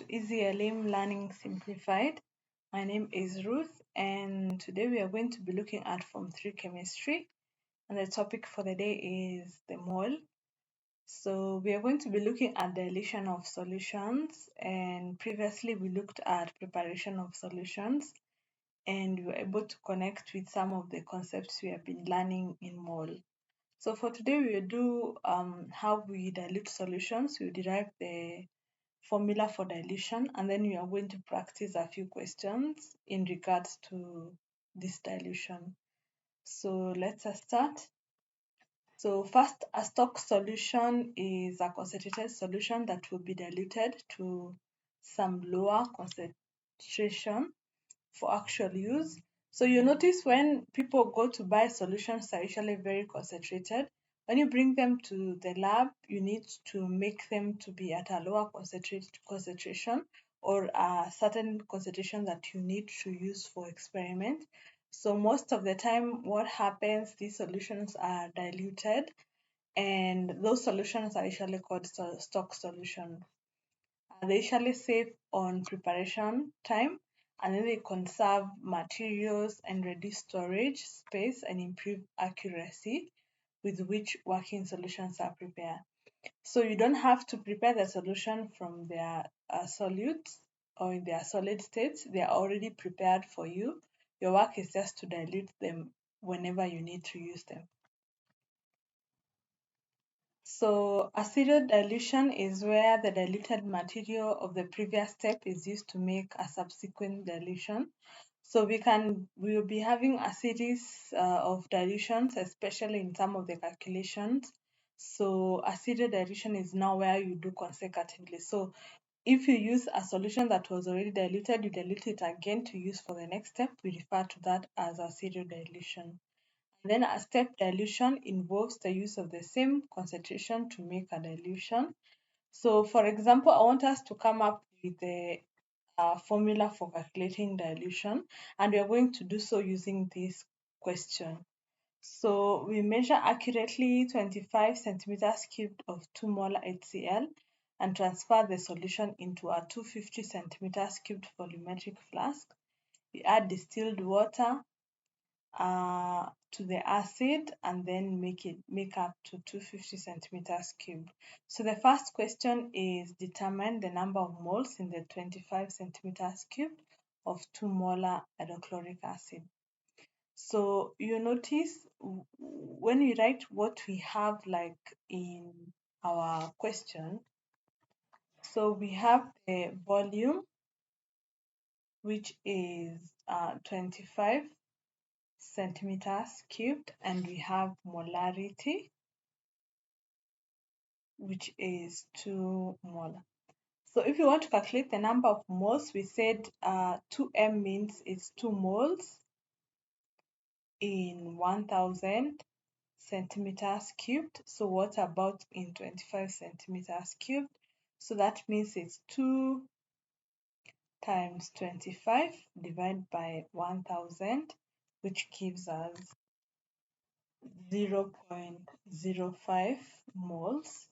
to Easy Elim Learning Simplified. My name is Ruth, and today we are going to be looking at Form 3 Chemistry, and the topic for the day is the mole. So we are going to be looking at dilution of solutions, and previously we looked at preparation of solutions, and we were able to connect with some of the concepts we have been learning in mole. So for today, we will do how we dilute solutions. We will derive the formula for dilution, and then we are going to practice a few questions in regards to this dilution. So let's start. So first, a stock solution is a concentrated solution that will be diluted to some lower concentration for actual use. So you notice when people go to buy solutions are usually very concentrated. When you bring them to the lab, you need to make them to be at a lower concentration or a certain concentration that you need to use for experiment. So most of the time what happens, these solutions are diluted and those solutions are usually called stock solutions. They usually save on preparation time, and then they conserve materials and reduce storage space and improve accuracy with which working solutions are prepared. So you don't have to prepare the solution from their solutes or in their solid states. They are already prepared for you. Your work is just to dilute them whenever you need to use them. So acidic dilution is where the diluted material of the previous step is used to make a subsequent dilution. So we will be having a series of dilutions, especially in some of the calculations. So acidic dilution is now where you do consecutively. So if you use a solution that was already diluted, you dilute it again to use for the next step. We refer to that as acidic dilution. Then a step dilution involves the use of the same concentration to make a dilution. So for example, I want us to come up with the formula for calculating dilution, and we are going to do so using this question. So we measure accurately 25 centimeters cubed of 2 molar HCl and transfer the solution into a 250 centimeters cubed volumetric flask. We add distilled water to the acid and then make up to 250 centimeters cubed. So the first question is determine the number of moles in the 25 centimeters cubed of 2 molar hydrochloric acid. So you notice when we write what we have like in our question, so we have the volume, which is 25 centimeters cubed, and we have molarity, which is 2 molar. So if you want to calculate the number of moles, we said 2m means it's 2 moles in 1000 centimeters cubed. So what about in 25 centimeters cubed? So that means it's 2 times 25 divided by 1000, which gives us 0.05 moles.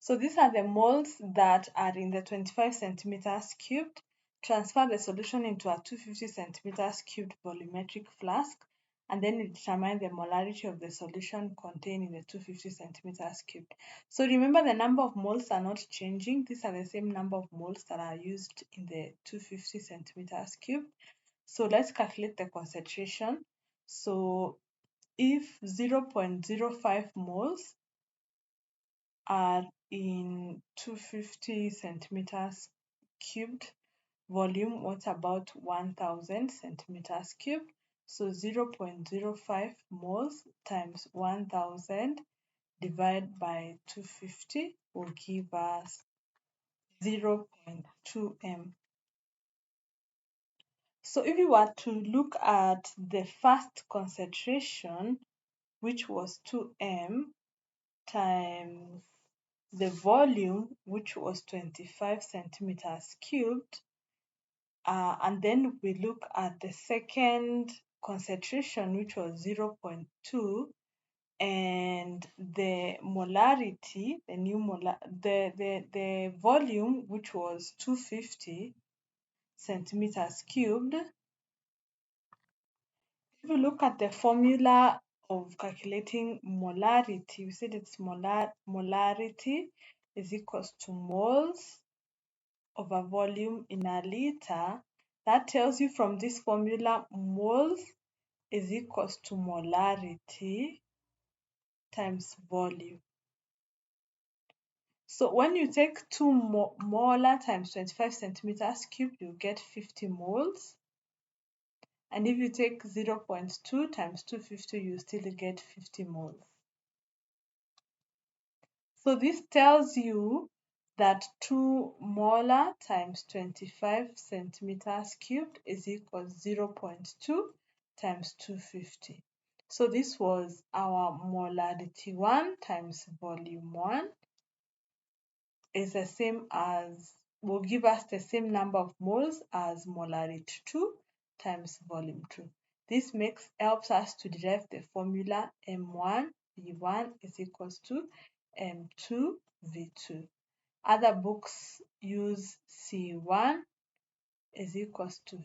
So these are the moles that are in the 25 centimeters cubed. Transfer the solution into a 250 centimeters cubed volumetric flask, and then we determine the molarity of the solution contained in the 250 centimeters cubed. So remember, the number of moles are not changing. These are the same number of moles that are used in the 250 centimeters cubed. So let's calculate the concentration. So if 0.05 moles are in 250 centimeters cubed volume, what about 1000 centimeters cubed? So 0.05 moles times 1000 divided by 250 will give us 0.2 m. So if you were to look at the first concentration, which was 2m, times the volume, which was 25 centimeters cubed, and then we look at the second concentration, which was 0.2, and the molarity, the volume, which was 250 centimeters cubed. If you look at the formula of calculating molarity, we said it's molarity is equals to moles over volume in a liter. That tells you from this formula, moles is equals to molarity times volume. So when you take 2 molar times 25 centimeters cubed, you get 50 moles. And if you take 0.2 times 250, you still get 50 moles. So this tells you that 2 molar times 25 centimeters cubed is equal to 0.2 times 250. So this was our molarity 1 times volume 1 is the same as, will give us the same number of moles as molarity 2 times volume 2. This helps us to derive the formula M1 V1 is equals to M2 V2. Other books use C1 is equals to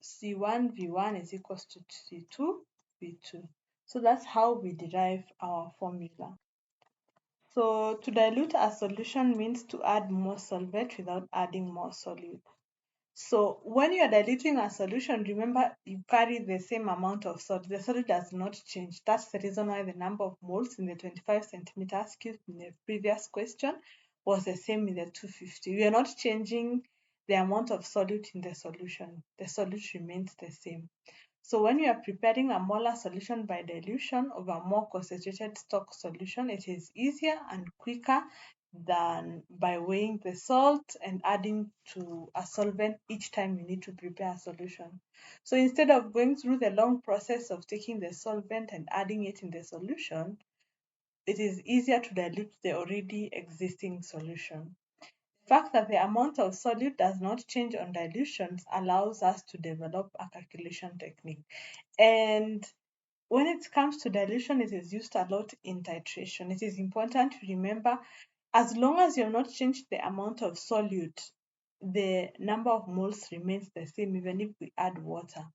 C1 V1 is equals to C2 V2. So that's how we derive our formula. So to dilute a solution means to add more solvent without adding more solute. So when you are diluting a solution, remember you carry the same amount of salt. The solute does not change. That's the reason why the number of moles in the 25 centimeters cubed in the previous question was the same in the 250. We are not changing the amount of solute in the solution. The solute remains the same. So when you are preparing a molar solution by dilution of a more concentrated stock solution, it is easier and quicker than by weighing the salt and adding to a solvent each time you need to prepare a solution. So instead of going through the long process of taking the solvent and adding it in the solution, it is easier to dilute the already existing solution. The fact that the amount of solute does not change on dilutions allows us to develop a calculation technique. And when it comes to dilution, it is used a lot in titration. It is important to remember, as long as you have not changed the amount of solute, the number of moles remains the same even if we add water.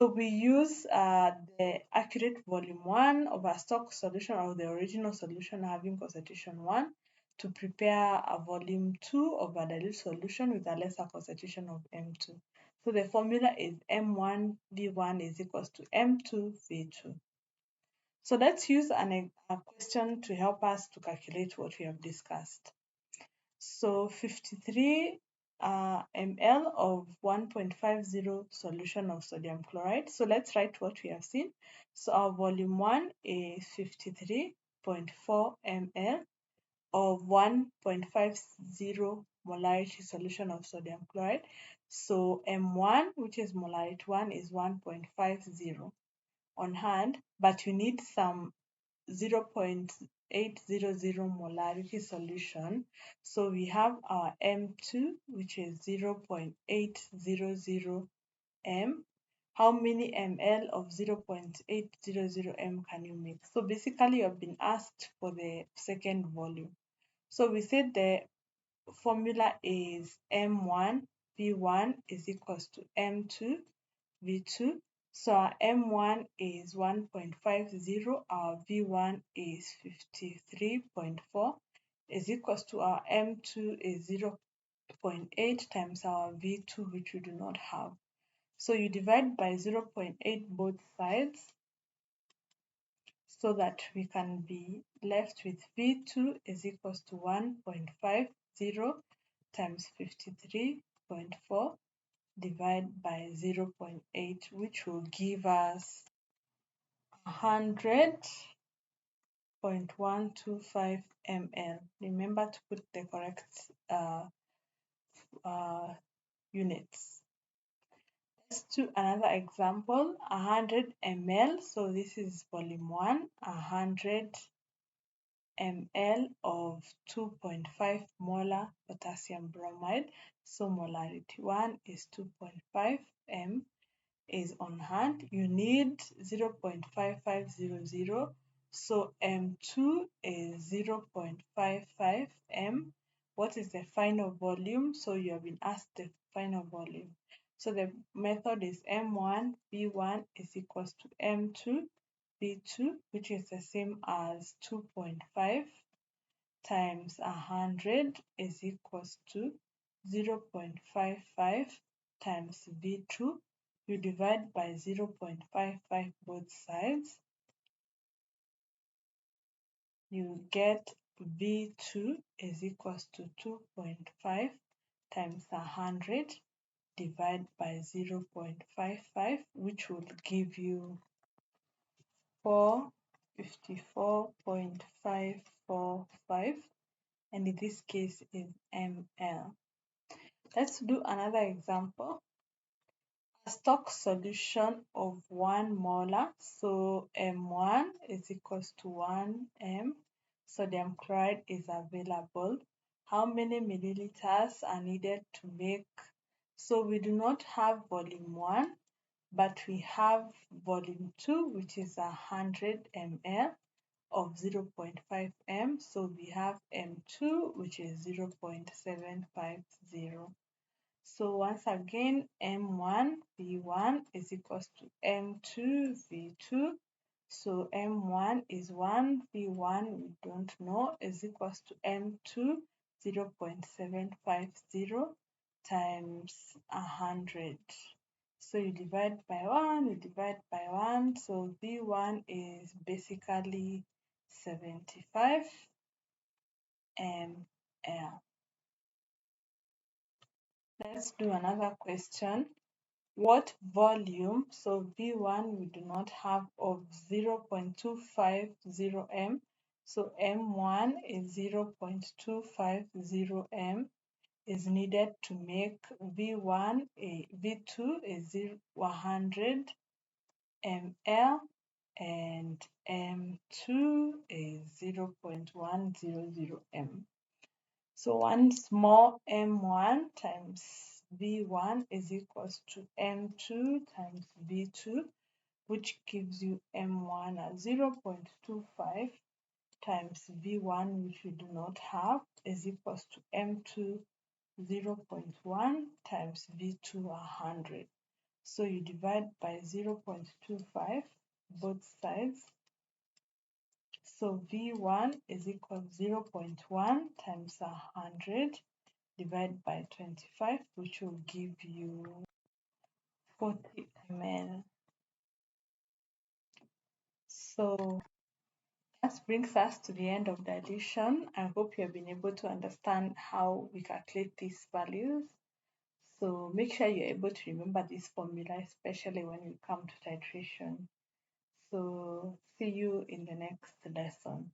So we use the accurate volume 1 of a stock solution or the original solution having concentration 1 to prepare a volume 2 of a dilute solution with a lesser concentration of M2. So the formula is M1 V1 is equals to M2 V2. So let's use a question to help us to calculate what we have discussed. So 53 ml of 1.50 solution of sodium chloride. So let's write what we have seen. So our volume 1 is 53.4 ml of 1.50 molarity solution of sodium chloride. So M1, which is molarity 1, is 1.50 on hand, but you need some 0.800 molarity solution. So we have our M2, which is 0.800 m. How many ml of 0.800 m can you make? So basically, you have been asked for the second volume. So we said the formula is M1 V1 is equals to M2 V2. So our M1 is 1.50, our V1 is 53.4 is equals to our M2 is 0.8 times our V2, which we do not have. So you divide by 0.8 both sides so that we can be left with V2 is equals to 1.50 times 53.4 divided by 0.8, which will give us 100.125 ml. Remember to put the correct units. Let's do another example, 100 ml. So this is volume 1, 100 ml of 2.5 molar potassium bromide. So molarity 1 is 2.5 m is on hand. You need 0.5500. So M2 is 0.55 m. What is the final volume? So you have been asked the final volume. So the method is M1 V1 is equals to M2 V2, which is the same as 2.5 times 100 is equals to 0.55 times V2. You divide by 0.55 both sides. You get V2 is equals to 2.5 times 100 divided by 0.55, which will give you 454.545, and in this case is ml. Let's do another example. A stock solution of 1 molar, so M1 is equals to 1 m. Sodium chloride is available. How many milliliters are needed to make? So we do not have volume 1, but we have volume 2, which is 100 ml of 0.5 m. So we have M2, which is 0.750. So once again, M1 V1 is equals to M2 V2. So M1 is 1, V1 we don't know is equals to M2 0.750 times 100. So you divide by 1, you divide by 1. So V1 is basically 75 ml. Let's do another question. What volume, so V1 we do not have, of 0.250 m, so M1 is 0.250 m is needed to make V1, V2 is 100 ml and M2 is 0.100 m. So one small m1 times v1 is equals to m2 times v2, which gives you m1 as 0.25 times v1, which we do not have, is equals to m2 0.1 times v2 100. So you divide by 0.25 both sides. So v1 is equal to 0.1 times 100 divided by 25, which will give you 40 ml. So that brings us to the end of dilution. I hope you have been able to understand how we calculate these values. So make sure you're able to remember this formula, especially when you come to titration. So see you in the next lesson.